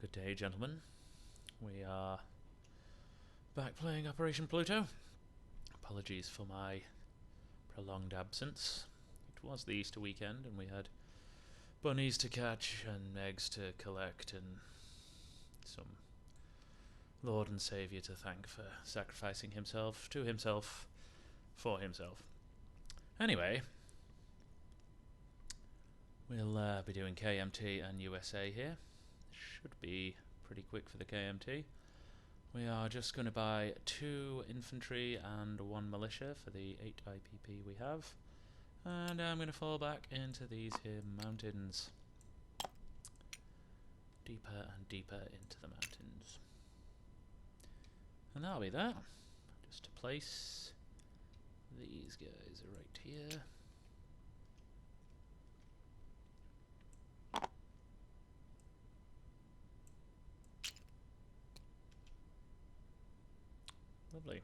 Good day, gentlemen. We are back playing Operation Pluto. Apologies for my prolonged absence. It was the Easter weekend and we had bunnies to catch and eggs to collect and some Lord and Saviour to thank for sacrificing himself to himself for himself. Anyway, we'll be doing KMT and USA here. Should be pretty quick for the KMT. We are just going to buy 2 infantry and 1 militia for the 8 IPP we have. And I'm going to fall back into these here mountains. Deeper and deeper into the mountains. And that'll be that. Just to place these guys right here. Lovely.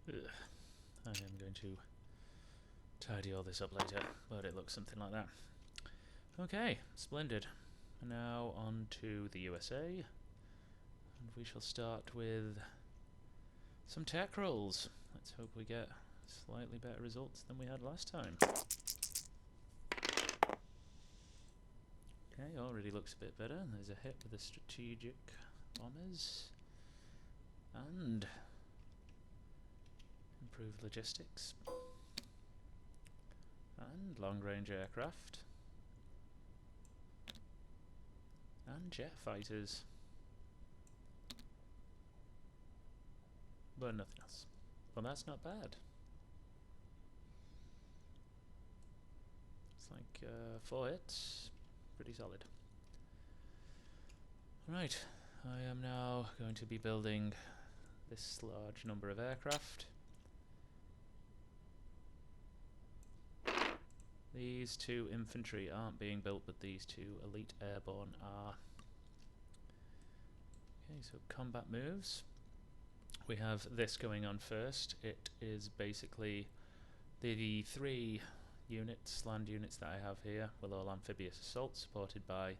Ugh. I am going to tidy all this up later, but it looks something like that. Okay, splendid. Now on to the USA, and we shall start with some tech rolls. Let's hope we get slightly better results than we had last time. Okay, already looks a bit better. There's a hit with the strategic bombers and improved logistics and long-range aircraft and jet fighters, but nothing else. Well, that's not bad. It's like 4 hits, pretty solid. Right, I am now going to be building this large number of aircraft. These 2 infantry aren't being built, but these 2 elite airborne are. Okay, so combat moves. We have this going on first. It is basically the 3 units, land units that I have here, with all amphibious assault, supported by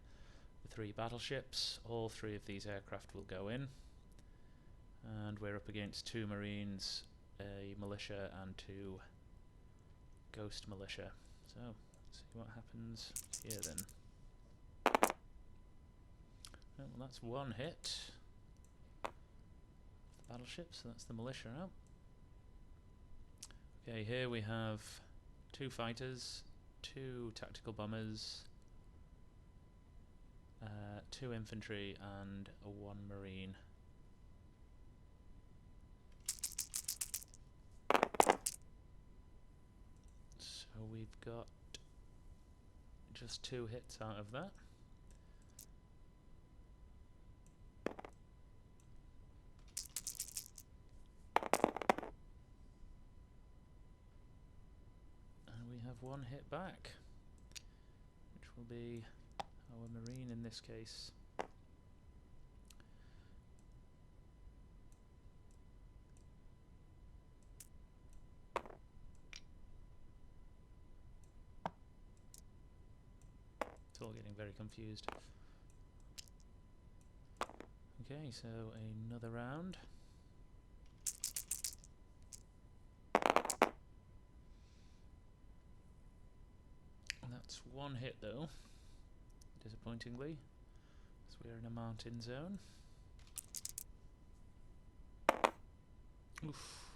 the 3 battleships. All 3 of these aircraft will go in, and we're up against 2 marines, a militia, and 2 ghost militia. So, let's see what happens here then. Oh, well, that's 1 hit. The battleship, so that's the militia out. Okay, here we have 2 fighters, 2 tactical bombers, 2 infantry, and 1 marine. So we've got just 2 hits out of that. And we have 1 hit back, which will be our marine in this case. It's all getting very confused. Okay, so another round. That's 1 hit though, disappointingly, because we're in a mountain zone. Oof.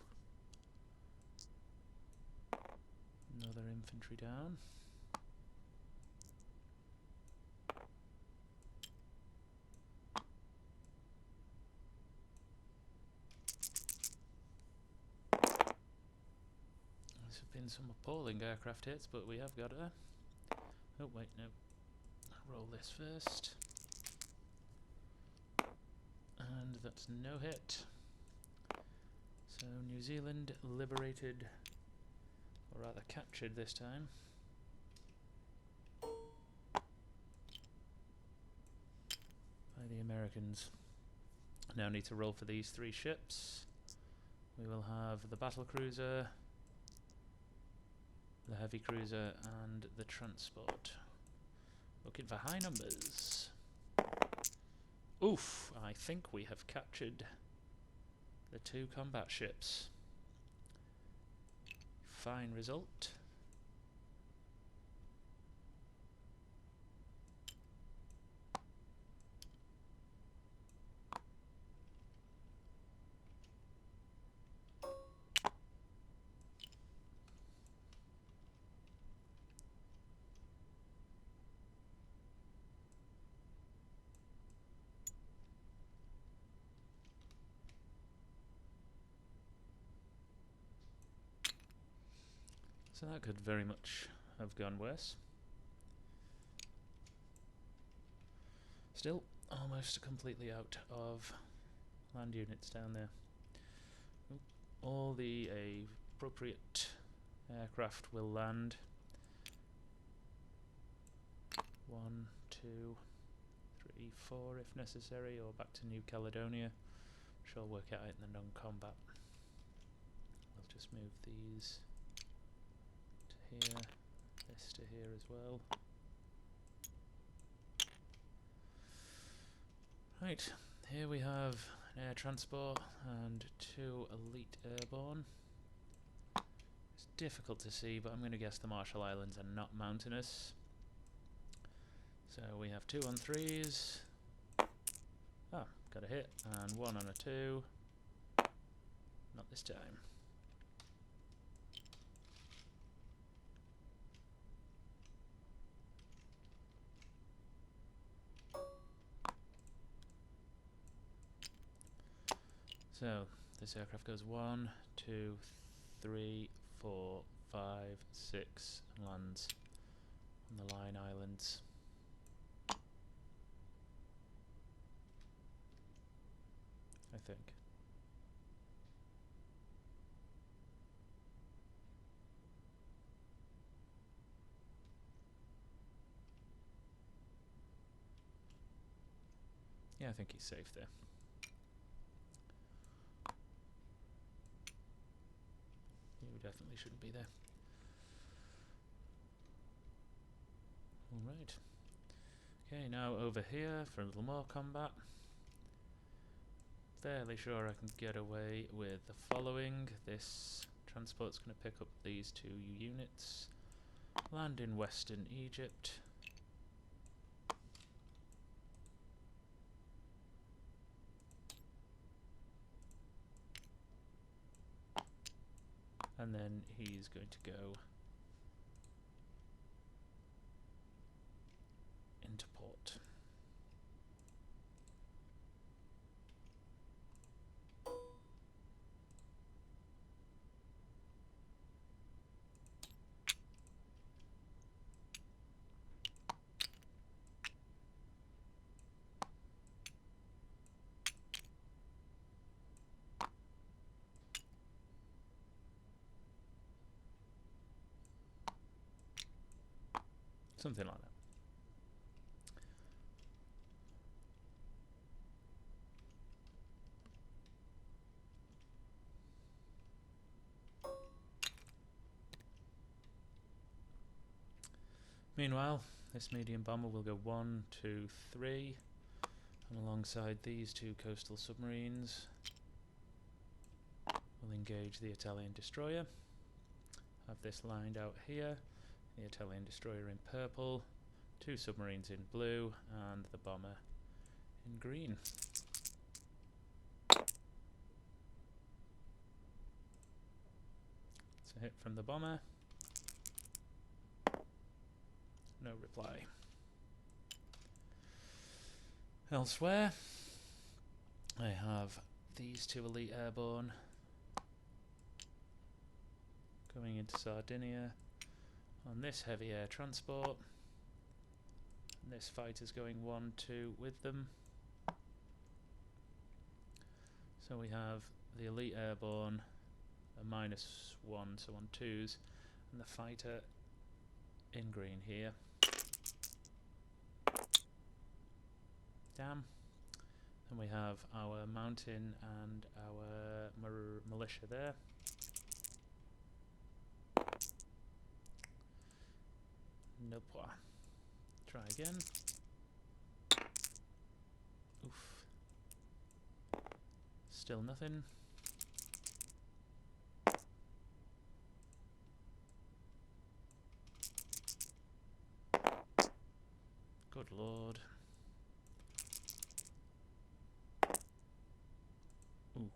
Another infantry down. There's been some appalling aircraft hits, but we have got a... Oh wait, no. I'll roll this first. And that's no hit. So New Zealand liberated, or rather captured this time. By the Americans. Now need to roll for these 3 ships. We will have the battle cruiser, the heavy cruiser, and the transport. Looking for high numbers. Oof! I think we have captured the 2 combat ships. Fine result. So that could very much have gone worse. Still, almost completely out of land units down there. All the appropriate aircraft will land. 1, 2, 3, 4 if necessary, or back to New Caledonia. Which I'll work out in the non-combat. I'll just move these to here, this to here as well. Right, here we have an air transport and 2 elite airborne. It's difficult to see, but I'm going to guess the Marshall Islands are not mountainous. So we have 2 on 3s. Ah, got a hit, and 1 on a 2. Not this time. So this aircraft goes 1, 2, 3, 4, 5, 6, and lands on the Line Islands. I think. Yeah, I think he's safe there. You definitely shouldn't be there. Alright. Okay, now over here for a little more combat. Fairly sure I can get away with the following. This transport's going to pick up these 2 units. Land in Western Egypt. And then he's going to go into port. Something like that. Meanwhile, this medium bomber will go 1, 2, 3, and alongside these 2 coastal submarines we'll engage the Italian destroyer. Have this lined out here, the Italian destroyer in purple, 2 submarines in blue, and the bomber in green. It's a hit from the bomber. No reply. Elsewhere, I have these 2 elite airborne going into Sardinia on this heavy air transport. And this fighter's going 1, 2 with them. So we have the elite airborne a -1, so on 2s, and the fighter in green here. Damn. And we have our mountain and our militia there. Nope. Try again. Oof. Still nothing. Good lord. Ooh.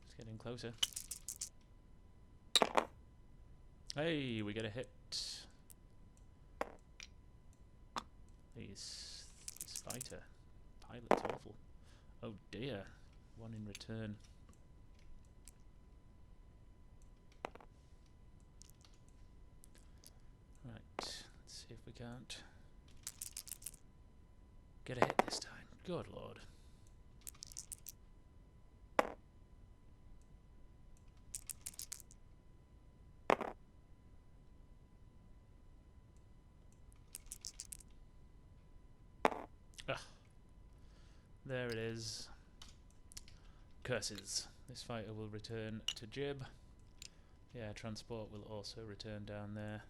It's getting closer. Hey, we get a hit. This fighter. Pilot's awful. Oh dear. One in return. Right, let's see if we can't get a hit this time. Good lord. Ah, there it is. Curses. This fighter will return to Jib. Yeah, transport will also return down there.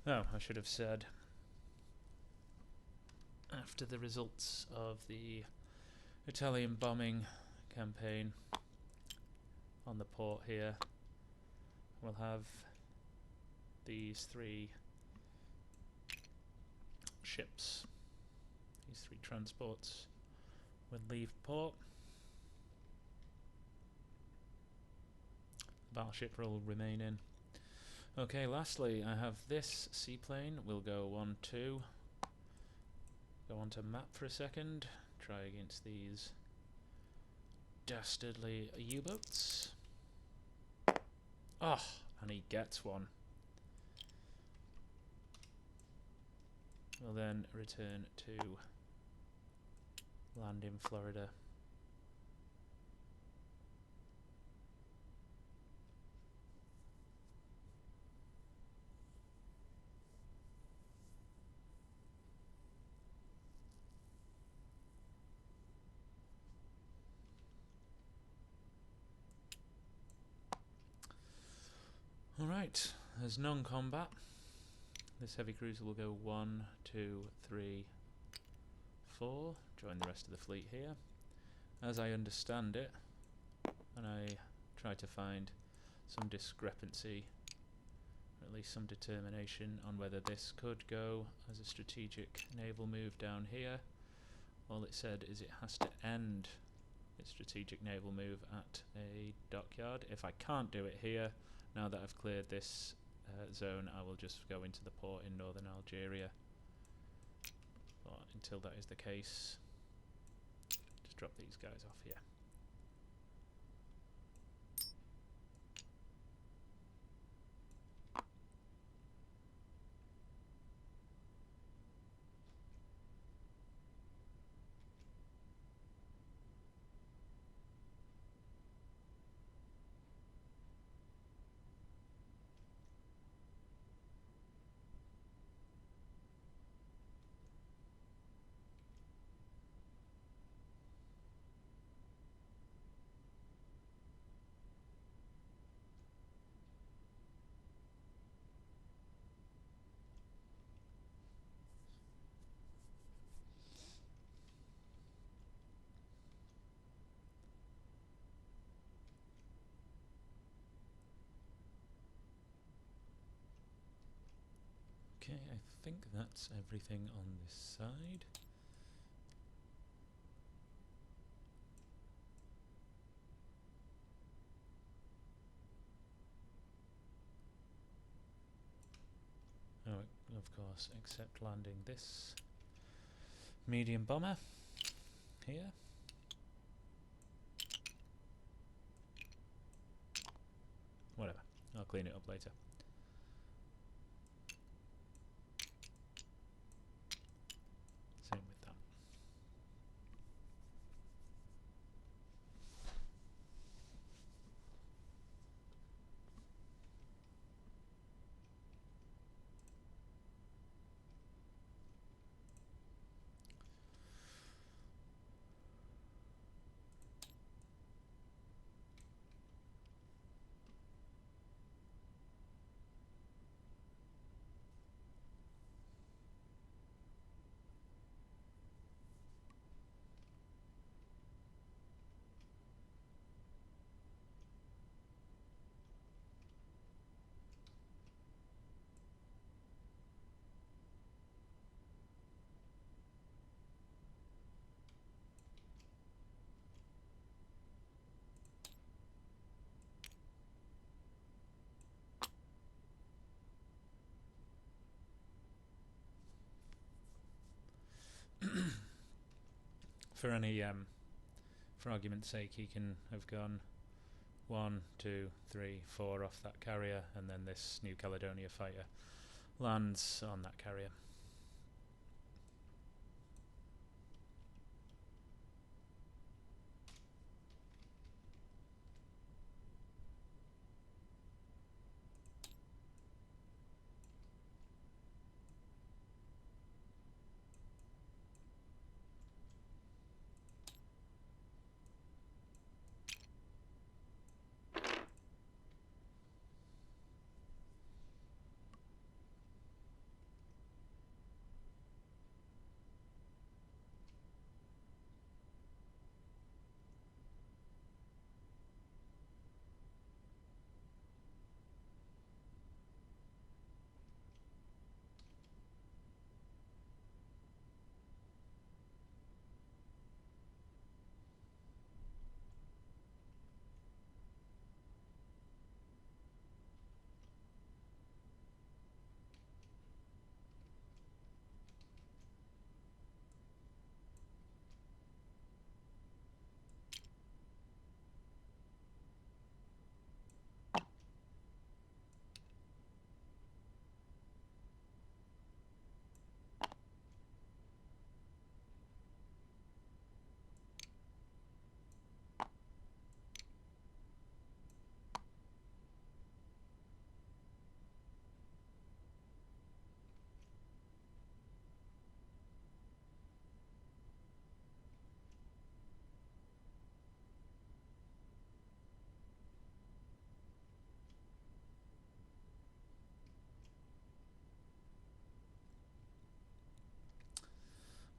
Oh, I should have said, after the results of the Italian bombing campaign on the port here, we'll have these 3 ships, these 3 transports will leave port. Battleship will remain in. Okay, lastly, I have this seaplane. We'll go 1-2. Go onto map for a second. Try against these dastardly U-boats. Oh, and he gets one. We'll then return to land in Florida. Alright, as non-combat, this heavy cruiser will go 1, 2, 3, 4. Join the rest of the fleet here. As I understand it, and I try to find some discrepancy, or at least some determination on whether this could go as a strategic naval move down here. All it said is it has to end its strategic naval move at a dockyard. If I can't do it here, now that I've cleared this zone, I will just go into the port in northern Algeria. But until that is the case, just drop these guys off here. Okay, I think that's everything on this side. Oh, of course, except landing this medium bomber here. Whatever, I'll clean it up later. for any for argument's sake, he can have gone 1, 2, 3, 4 off that carrier, and then this New Caledonia fighter lands on that carrier.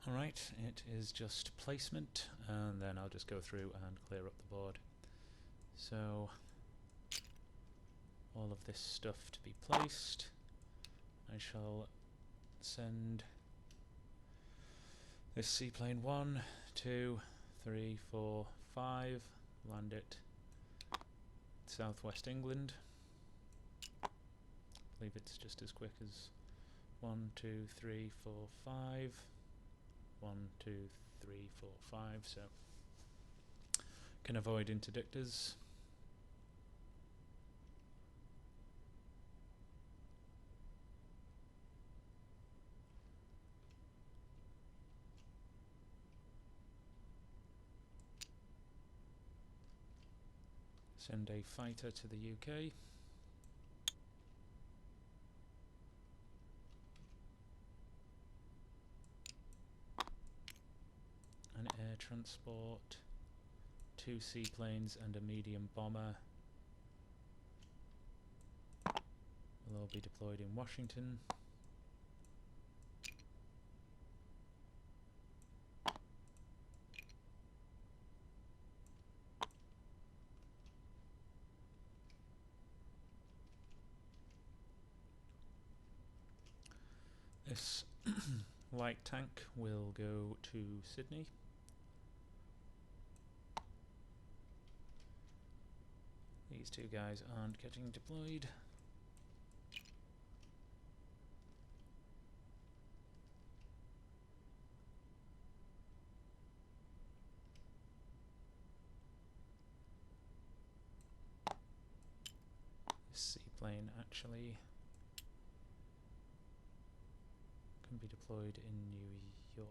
Alright, it is just placement, and then I'll just go through and clear up the board. So, all of this stuff to be placed. I shall send this seaplane 1, 2, 3, 4, 5, land it southwest England. I believe it's just as quick as 1, 2, 3, 4, 5. 1, 2, 3, 4, 5, so can avoid interdictors. Send a fighter to the UK. An air transport, 2 seaplanes and a medium bomber will all be deployed in Washington. This light tank will go to Sydney. These 2 guys aren't getting deployed. This seaplane actually can be deployed in New York.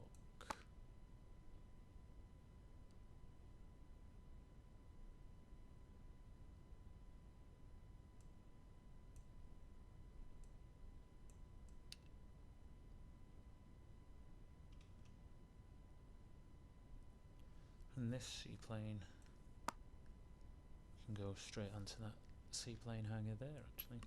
And this seaplane can go straight onto that seaplane hangar there, actually.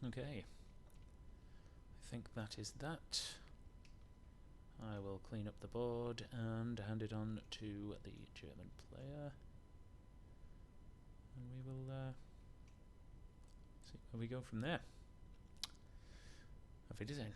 Okay. I think that is that. I will clean up the board and hand it on to the German player. And we will see where we go from there. Auf Wiedersehen.